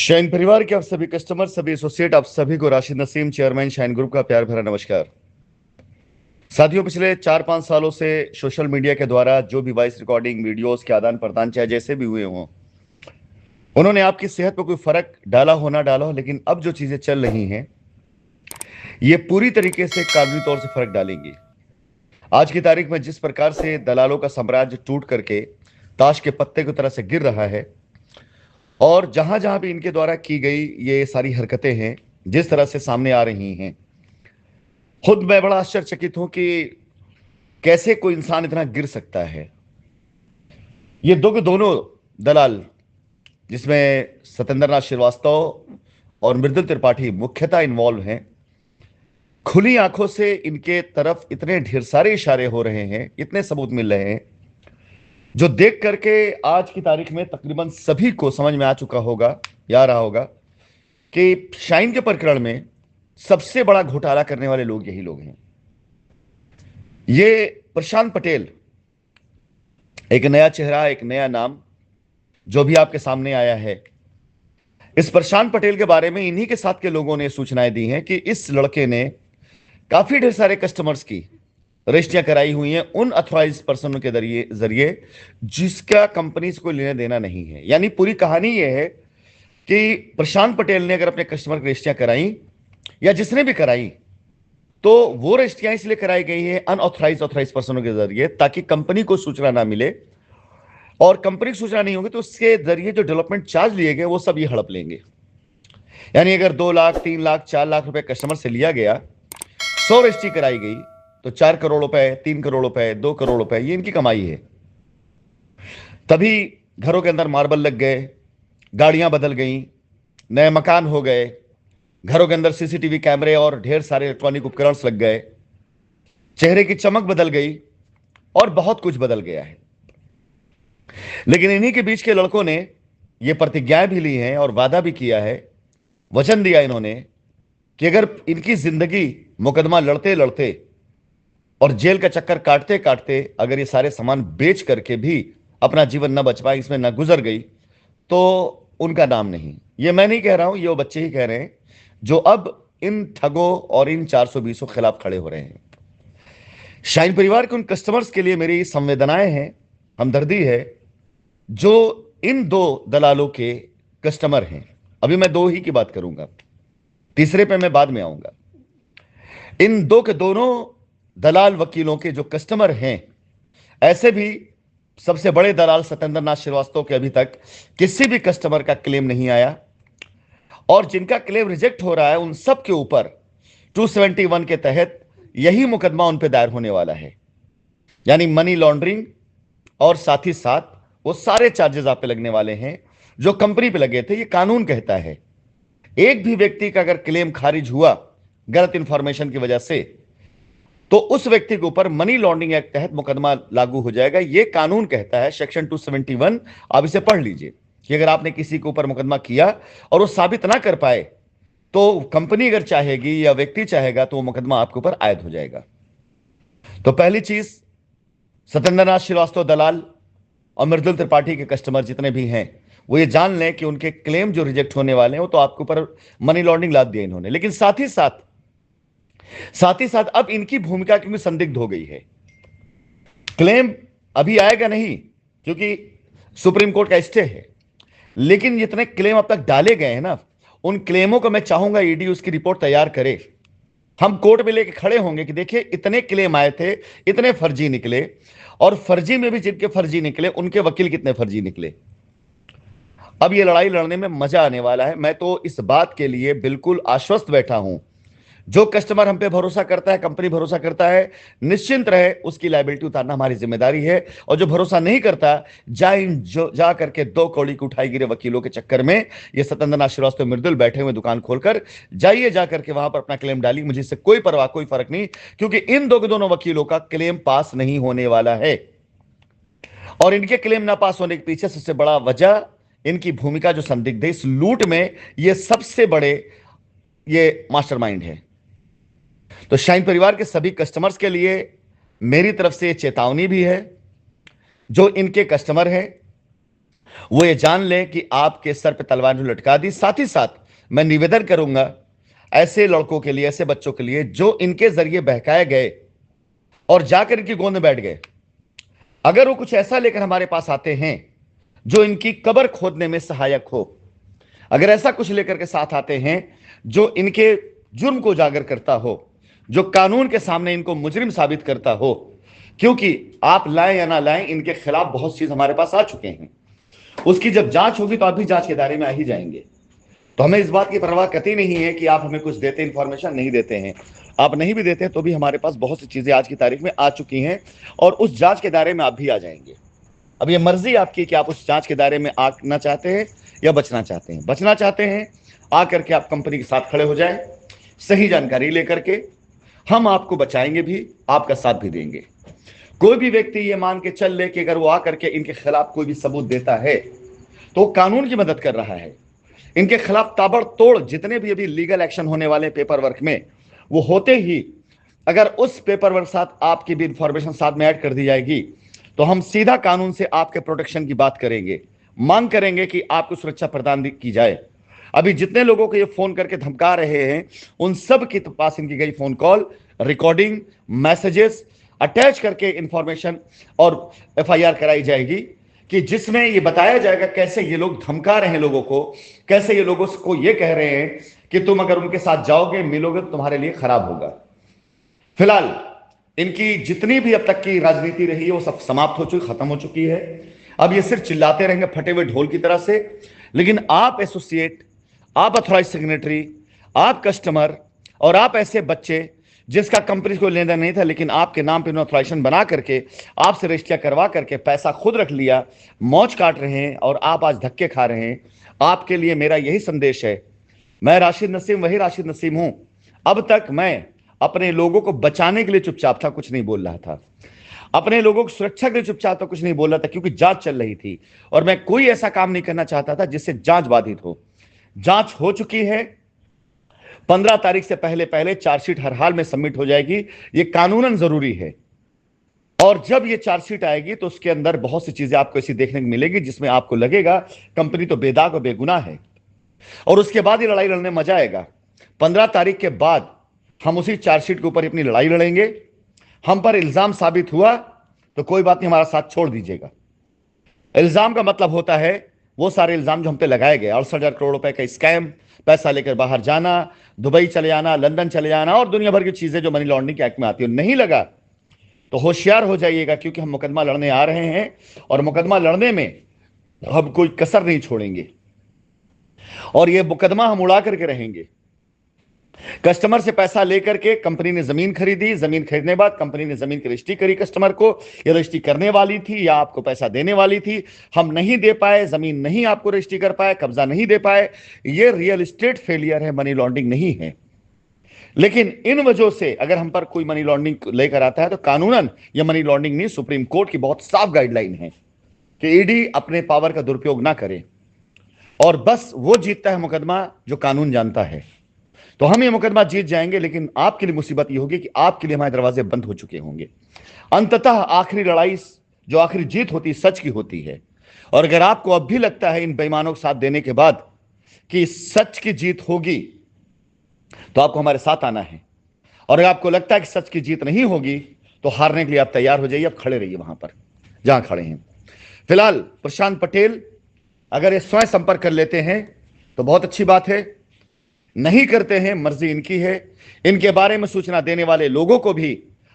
Shine परिवार के आप सभी कस्टमर, सभी एसोसिएट, आप सभी को Rashid Naseem, chairman shine group का प्यार भरा नमस्कार। साथियों, पिछले 4-5 सालों से सोशल मीडिया के द्वारा जो भी वॉइस रिकॉर्डिंग, वीडियोस के आदान प्रदान चाहे जैसे भी हुए हों, उन्होंने आपकी सेहत पर कोई फर्क डाला हो ना डाला हो, लेकिन अब जो चीजें चल रही हैं ये पूरी तरीके से कानूनी तौर से फर्क डालेंगी। आज की तारीख में जिस प्रकार से दलालों का साम्राज्य टूट करके ताश के पत्ते की तरह से गिर रहा है, और जहां जहां भी इनके द्वारा की गई ये सारी हरकतें हैं, जिस तरह से सामने आ रही हैं, खुद मैं बड़ा आश्चर्यचकित हूं कि कैसे कोई इंसान इतना गिर सकता है। ये दोनों दलाल, जिसमें सत्येंद्र नाथ श्रीवास्तव और मृदुल त्रिपाठी मुख्यतः इन्वॉल्व हैं, खुली आंखों से इनके तरफ इतने ढेर सारे इशारे हो रहे हैं, इतने सबूत मिल रहे हैं, जो देख करके आज की तारीख में तकरीबन सभी को समझ में आ चुका होगा या आ रहा होगा कि शाइन के प्रकरण में सबसे बड़ा घोटाला करने वाले लोग यही लोग हैं। ये प्रशांत पटेल, एक नया चेहरा, एक नया नाम जो भी आपके सामने आया है। इस प्रशांत पटेल के बारे में इन्हीं के साथ के लोगों ने सूचनाएं दी हैं कि इस लड़के ने काफी ढेर सारे कस्टमर्स की रजिस्ट्रियां कराई हुई हैं उन अथॉराइज पर्सनों के जरिए जिसका कंपनी से कोई लेना देना नहीं है। यानी पूरी कहानी यह है कि प्रशांत पटेल ने अगर अपने कस्टमर की रजिस्ट्रियां कराई या जिसने भी कराई, तो वो रजिस्ट्रियां इसलिए कराई गई है अनऑथराइज पर्सनों के जरिए, ताकि कंपनी को सूचना ना मिले, और कंपनी की सूचना नहीं होगी तो उसके जरिए जो डेवलपमेंट चार्ज लिए गए वो सब ये हड़प लेंगे। यानी अगर 2 लाख, 3 लाख, 4 लाख रुपए कस्टमर से लिया गया, 100 रजिस्ट्री कराई गई, तो 4 करोड़ रुपए, 3 करोड़ रुपए, 2 करोड़ रुपए, ये इनकी कमाई है। तभी घरों के अंदर मार्बल लग गए, गाड़ियां बदल गई, नए मकान हो गए, घरों के अंदर सीसीटीवी कैमरे और ढेर सारे इलेक्ट्रॉनिक उपकरण लग गए, चेहरे की चमक बदल गई और बहुत कुछ बदल गया है। लेकिन इन्हीं के बीच के लड़कों ने यह प्रतिज्ञाएं भी ली हैं और वादा भी किया है, वचन दिया इन्होंने कि अगर इनकी जिंदगी मुकदमा लड़ते लड़ते और जेल का चक्कर काटते काटते अगर ये सारे सामान बेच करके भी अपना जीवन न बच पाए, इसमें न गुजर गई, तो उनका नाम नहीं। ये मैं नहीं कह रहा हूं, ये वो बच्चे ही कह रहे हैं जो अब इन ठगों और इन 420 के खिलाफ खड़े हो रहे हैं। शाइन परिवार के उन कस्टमर्स के लिए मेरी संवेदनाएं हैं, हमदर्दी है, जो इन 2 दलालों के कस्टमर हैं। अभी मैं 2 ही की बात करूंगा, तीसरे पे मैं बाद में आऊंगा। इन 2 के दोनों दलाल वकीलों के जो कस्टमर हैं, ऐसे भी सबसे बड़े दलाल सत्येंद्र नाथ श्रीवास्तव के अभी तक किसी भी कस्टमर का क्लेम नहीं आया, और जिनका क्लेम रिजेक्ट हो रहा है उन सब के ऊपर 271 के तहत यही मुकदमा उन पर दायर होने वाला है। यानी मनी लॉन्ड्रिंग, और साथ ही साथ वो सारे चार्जेस आप पे लगने वाले हैं जो कंपनी पे लगे थे। ये कानून कहता है एक भी व्यक्ति का अगर क्लेम खारिज हुआ गलत इंफॉर्मेशन की वजह से, तो उस व्यक्ति के ऊपर मनी लॉन्ड्रिंग एक्ट तहत मुकदमा लागू हो जाएगा। यह कानून कहता है, सेक्शन 271, आप इसे पढ़ लीजिए, कि अगर आपने किसी के ऊपर मुकदमा किया और वो साबित ना कर पाए, तो कंपनी अगर चाहेगी या व्यक्ति चाहेगा तो वो मुकदमा आपके ऊपर आयद हो जाएगा। तो पहली चीज, सत्येंद्र नाथ श्रीवास्तव दलाल और मृदुल त्रिपाठी के कस्टमर जितने भी हैं, वो ये जान लें कि उनके क्लेम जो रिजेक्ट होने वाले हैं वो तो आपके ऊपर मनी लॉन्ड्रिंग लाद दिया इन्होंने। लेकिन साथ ही साथ अब इनकी भूमिका क्योंकि संदिग्ध हो गई है। क्लेम अभी आएगा नहीं क्योंकि सुप्रीम कोर्ट का स्टे है, लेकिन जितने क्लेम अब तक डाले गए हैं ना, उन क्लेमों को मैं चाहूंगा ईडी उसकी रिपोर्ट तैयार करे। हम कोर्ट में लेके खड़े होंगे कि देखिए इतने क्लेम आए थे, इतने फर्जी निकले, और फर्जी में भी जिनके फर्जी निकले उनके वकील कितने फर्जी निकले। अब ये लड़ाई लड़ने में मजा आने वाला है। मैं तो इस बात के लिए बिल्कुल आश्वस्त बैठा हूं, जो कस्टमर हम पे भरोसा करता है, कंपनी भरोसा करता है, निश्चिंत रहे, उसकी लायबिलिटी उतारना हमारी जिम्मेदारी है। और जो भरोसा नहीं करता, जा करके 2 कौड़ी की उठाई गिरे वकीलों के चक्कर में, ये सत्येंद्र नाथ श्रीवास्तव मृदुल बैठे हुए दुकान खोलकर, जाइए जा करके वहां पर अपना क्लेम डालिए, मुझे इससे कोई परवाह, कोई फर्क नहीं, क्योंकि इन दोनों वकीलों का क्लेम पास नहीं होने वाला है। और इनके क्लेम ना पास होने के पीछे सबसे बड़ा वजह इनकी भूमिका जो संदिग्ध है इस लूट में, ये सबसे बड़े ये मास्टरमाइंड है। तो शाइन परिवार के सभी कस्टमर्स के लिए मेरी तरफ से चेतावनी भी है, जो इनके कस्टमर हैं, वो ये जान लें कि आपके सर पे तलवार जो लटका दी। साथ ही साथ मैं निवेदन करूंगा ऐसे लड़कों के लिए, ऐसे बच्चों के लिए जो इनके जरिए बहकाए गए और जाकर इनकी गोद में बैठ गए, अगर वो कुछ ऐसा लेकर हमारे पास आते हैं जो इनकी कब्र खोदने में सहायक हो, अगर ऐसा कुछ लेकर के साथ आते हैं जो इनके जुर्म को उजागर करता हो, जो कानून के सामने इनको मुजरिम साबित करता हो, क्योंकि आप लाएं या ना लाएं, इनके खिलाफ बहुत चीज हमारे पास आ चुके हैं। उसकी जब जांच होगी तो आप भी जांच के दायरे में आ ही जाएंगे। तो हमें इस बात की परवाह कतई नहीं है कि आप हमें कुछ देते, इंफॉर्मेशन नहीं देते हैं। आप नहीं भी देते तो भी हमारे पास बहुत सी चीजें आज की तारीख में आ चुकी हैं और उस जांच के दायरे में आप भी आ जाएंगे। अब ये मर्जी आपकी कि आप उस जांच के दायरे में आना चाहते हैं या बचना चाहते हैं। बचना चाहते हैं, आकर के आप कंपनी के साथ खड़े हो जाएं, सही जानकारी लेकर के हम आपको बचाएंगे भी, आपका साथ भी देंगे। कोई भी व्यक्ति ये मान के चल ले कि अगर वो आकर के इनके खिलाफ कोई भी सबूत देता है तो कानून की मदद कर रहा है। इनके खिलाफ ताबड़तोड़ जितने भी अभी लीगल एक्शन होने वाले पेपर वर्क में, वो होते ही अगर उस पेपर वर्क साथ आपकी भी इंफॉर्मेशन साथ में ऐड कर दी जाएगी तो हम सीधा कानून से आपके प्रोटेक्शन की बात करेंगे, मांग करेंगे कि आपको सुरक्षा प्रदान की जाए। अभी जितने लोगों को ये फोन करके धमका रहे हैं उन सब के पास इनकी गई phone call, recording, messages attach करके इंफॉर्मेशन और एफआईआर कराई जाएगी कि जिसमें ये बताया जाएगा कैसे ये लोग धमका रहे हैं लोगों को, कैसे ये लोगों को ये कह रहे हैं कि तुम अगर उनके साथ जाओगे, मिलोगे तो तुम्हारे लिए खराब होगा। फिलहाल इनकी जितनी भी अब तक की राजनीति रही है वो सब समाप्त हो चुकी, खत्म हो चुकी है। अब ये सिर्फ चिल्लाते रहेंगे फटे हुए ढोल की तरह से। लेकिन आप एसोसिएट, आप अथॉराइज सिग्नेटरी, आप कस्टमर और आप ऐसे बच्चे जिसका कंपनी को लेना नहीं था लेकिन आपके नाम पे ऑथराइजेशन बना करके आपसे रजिस्ट्रिया करवा करके पैसा खुद रख लिया, मौज काट रहे हैं और आप आज धक्के खा रहे हैं, आपके लिए मेरा यही संदेश है। मैं राशिद नसीम वही राशिद नसीम हूं। अब तक मैं अपने लोगों को बचाने के लिए चुपचाप था, कुछ नहीं बोल रहा था। अपने लोगों की सुरक्षा के लिए चुपचाप था, कुछ नहीं बोल रहा था, क्योंकि जांच चल रही थी और मैं कोई ऐसा काम नहीं करना चाहता था जिससे जांच बाधित हो। जांच हो चुकी है, 15 तारीख से पहले पहले चार्जशीट हर हाल में सबमिट हो जाएगी। ये कानूनन जरूरी है। और जब ये चार्जशीट आएगी तो उसके अंदर बहुत सी चीजें आपको ऐसी देखने को मिलेगी जिसमें आपको लगेगा कंपनी तो बेदाग और बेगुनाह है। और उसके बाद ये लड़ाई लड़ने मजा आएगा। 15 तारीख के बाद हम उसी चार्जशीट के ऊपर अपनी लड़ाई लड़ेंगे। हम पर इल्जाम साबित हुआ तो कोई बात नहीं, हमारा साथ छोड़ दीजिएगा। इल्जाम का मतलब होता है वो सारे इल्जाम जो हम पे लगाए गए, 68,000 करोड़ रुपए का स्कैम, पैसा लेकर बाहर जाना, दुबई चले जाना, लंदन चले जाना और दुनिया भर की चीजें जो मनी लॉन्ड्रिंग के एक्ट में आती है। नहीं लगा तो होशियार हो जाइएगा, क्योंकि हम मुकदमा लड़ने आ रहे हैं और मुकदमा लड़ने में हम कोई कसर नहीं छोड़ेंगे और ये मुकदमा हम उड़ा करके रहेंगे। कस्टमर से पैसा लेकर के कंपनी ने जमीन खरीदी, जमीन खरीदने बाद कंपनी ने जमीन की रजिस्ट्री करी कस्टमर को, या रजिस्ट्री करने वाली थी या आपको पैसा देने वाली थी, हम नहीं दे पाए, जमीन नहीं आपको रजिस्ट्री कर पाए, कब्जा नहीं दे पाए। ये रियल एस्टेट फेलियर है, मनी लॉन्ड्रिंग नहीं है। लेकिन इन वजहों से अगर हम पर कोई मनी लॉन्ड्रिंग लेकर आता है तो कानूनन यह मनी लॉन्ड्रिंग नहीं, सुप्रीम कोर्ट की बहुत साफ गाइडलाइन है कि ईडी अपने पावर का दुरुपयोग ना करे और बस वो जीतता है मुकदमा जो कानून जानता है। तो हम ये मुकदमा जीत जाएंगे, लेकिन आपके लिए मुसीबत ये होगी कि आपके लिए हमारे दरवाजे बंद हो चुके होंगे। अंततः आखिरी लड़ाई, जो आखिरी जीत होती है, सच की होती है। और अगर आपको अब भी लगता है इन बेईमानों के साथ देने के बाद कि सच की जीत होगी तो आपको हमारे साथ आना है। और अगर आपको लगता है कि सच की जीत नहीं होगी तो हारने के लिए आप तैयार हो जाइए, आप खड़े रहिए वहां पर जहां खड़े हैं। फिलहाल प्रशांत पटेल अगर ये स्वयं संपर्क कर लेते हैं तो बहुत अच्छी बात है, नहीं करते हैं मर्जी इनकी है। इनके बारे में सूचना देने वाले लोगों को भी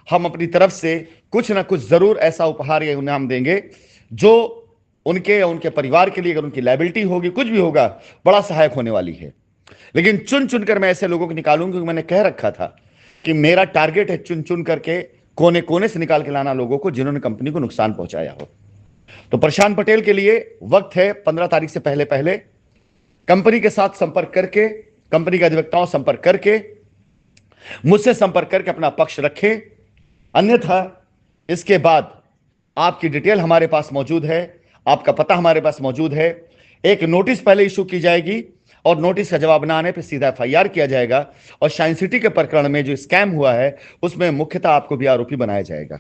हम अपनी तरफ से कुछ ना कुछ जरूर ऐसा उपहार या इनाम देंगे जो उनके या उनके परिवार के लिए, अगर उनकी लायबिलिटी होगी, कुछ भी होगा, बड़ा सहायक होने वाली है। लेकिन चुन चुनकर मैं ऐसे लोगों को निकालूंगा, क्योंकि मैंने कह रखा था कि मेरा टारगेट है चुन चुन करके कोने कोने से निकाल के लाना लोगों को जिन्होंने कंपनी को नुकसान पहुंचाया हो। तो प्रशांत पटेल के लिए वक्त है 15 तारीख से पहले पहले कंपनी के साथ संपर्क करके, कंपनी के अधिवक्ताओं संपर्क करके, मुझसे संपर्क करके अपना पक्ष रखें। अन्यथा इसके बाद आपकी डिटेल हमारे पास मौजूद है, आपका पता हमारे पास मौजूद है। एक नोटिस पहले इशू की जाएगी और नोटिस का जवाब न आने पर सीधा एफआईआर किया जाएगा और शाइन सिटी के प्रकरण में जो स्कैम हुआ है उसमें मुख्यतः आपको भी आरोपी बनाया जाएगा।